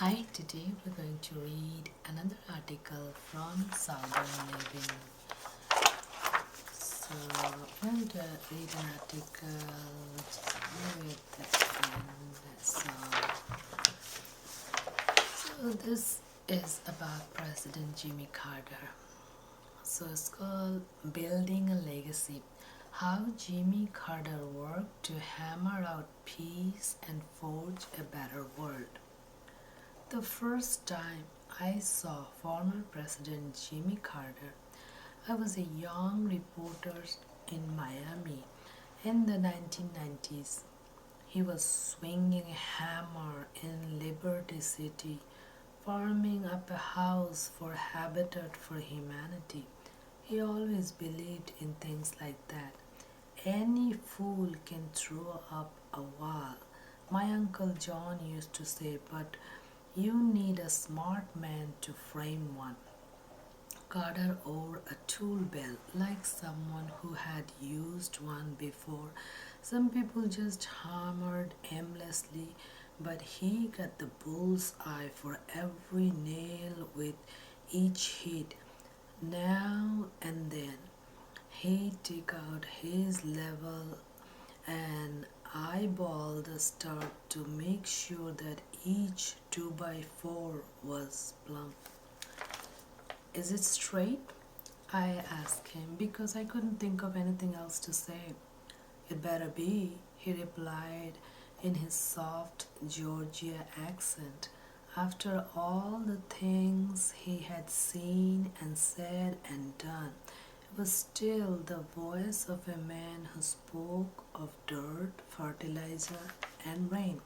Hi, today we're going to read another article from Southern Living. So, I'm going to read an article which is near the end. So this is about President Jimmy Carter. So, it's called Building a Legacy: How Jimmy Carter Worked to Hammer Out Peace and Forge a Better World. The first time I saw former President Jimmy Carter, I was a young reporter in Miami in the 1990s. He was swinging a hammer in Liberty City, farming up a house for Habitat for Humanity. He always believed in things like that. Any fool can throw up a wall, my Uncle John used to say, but you need a smart man to frame one. Carter wore a tool belt like someone who had used one before. Some people just hammered aimlessly, but he got the bull's eye for every nail with each hit. Now and then, he took out his level and eyeballed the stud to make sure that each 2x4 was plumb. Is it straight? I asked him because I couldn't think of anything else to say. It better be, he replied in his soft Georgia accent. After all the things he had seen and said and done, it was still the voice of a man who spoke of dirt, fertilizer, and rain.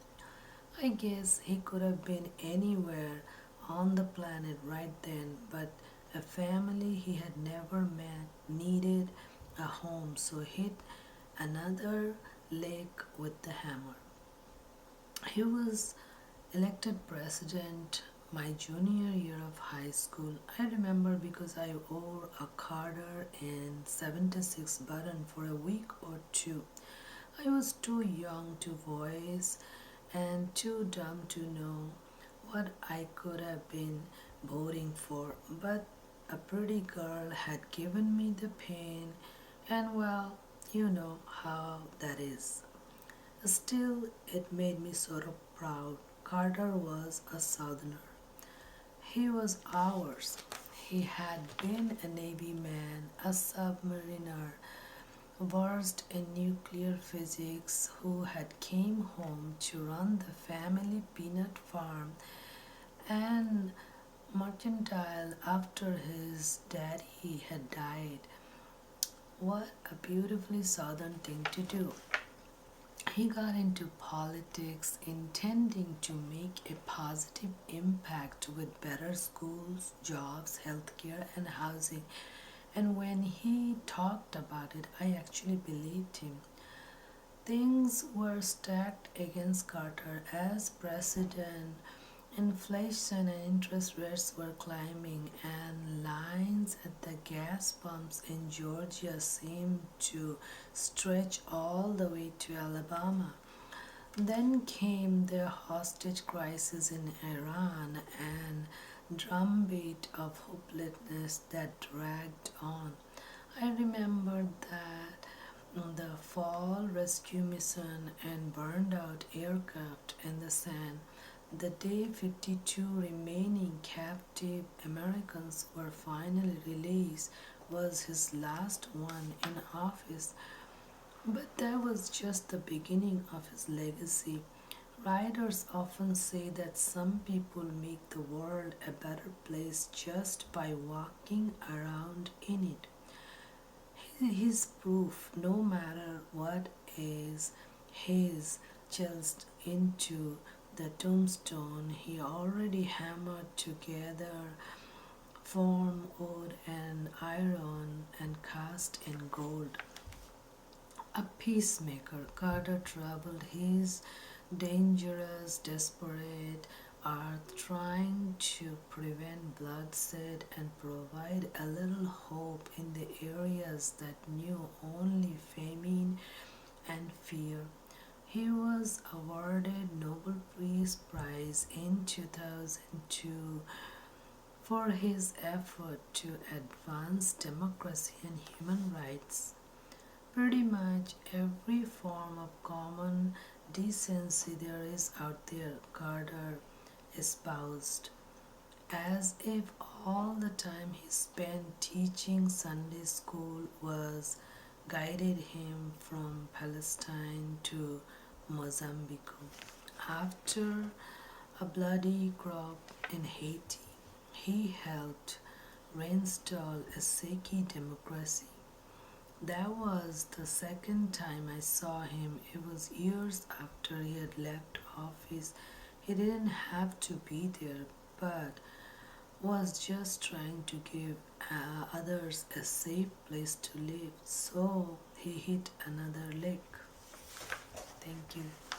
I guess he could have been anywhere on the planet right then, but a family he had never met needed a home, so hit another lake with the hammer. He was elected president my junior year of high school. I remember because I wore a Carter in 76 button for a week or two. I was too young to voice and too dumb to know what I could have been voting for, but a pretty girl had given me the pin, and well, you know how that is. Still, it made me sort of proud. Carter was a Southerner. He was ours. He had been a Navy man, a submariner, versed in nuclear physics, who had came home to run the family peanut farm and mercantile after his daddy had died. What a beautifully southern thing to do. He got into politics intending to make a positive impact with better schools, jobs, healthcare, and housing. And when he talked about it, I actually believed him. Things were stacked against Carter as president. Inflation and interest rates were climbing, and lines at the gas pumps in Georgia seemed to stretch all the way to Alabama. Then came the hostage crisis in Iran and drumbeat of hopelessness that dragged on. I remembered that the fall rescue mission and burned out aircraft in the sand. The day 52 remaining captive Americans were finally released was his last one in office, but that was just the beginning of his legacy. Writers often say that some people make the world a better place just by walking around in it. His proof, no matter what is his, chills into the tombstone he already hammered together, form wood and iron and cast in gold. A peacemaker, Carter traveled his dangerous, desperate earth, trying to prevent bloodshed and provide a little hope in the areas that knew only famine and fear. He was was awarded Nobel Peace Prize in 2002 for his effort to advance democracy and human rights. Pretty much every form of common decency there is out there, Carter espoused, as if all the time he spent teaching Sunday school was guided him from Palestine to Mozambique. After a bloody crop in Haiti, he helped reinstall a shaky democracy. That was the second time I saw him. It was years after he had left office. He didn't have to be there, but was just trying to give others a safe place to live. So he hit another lick. Thank you.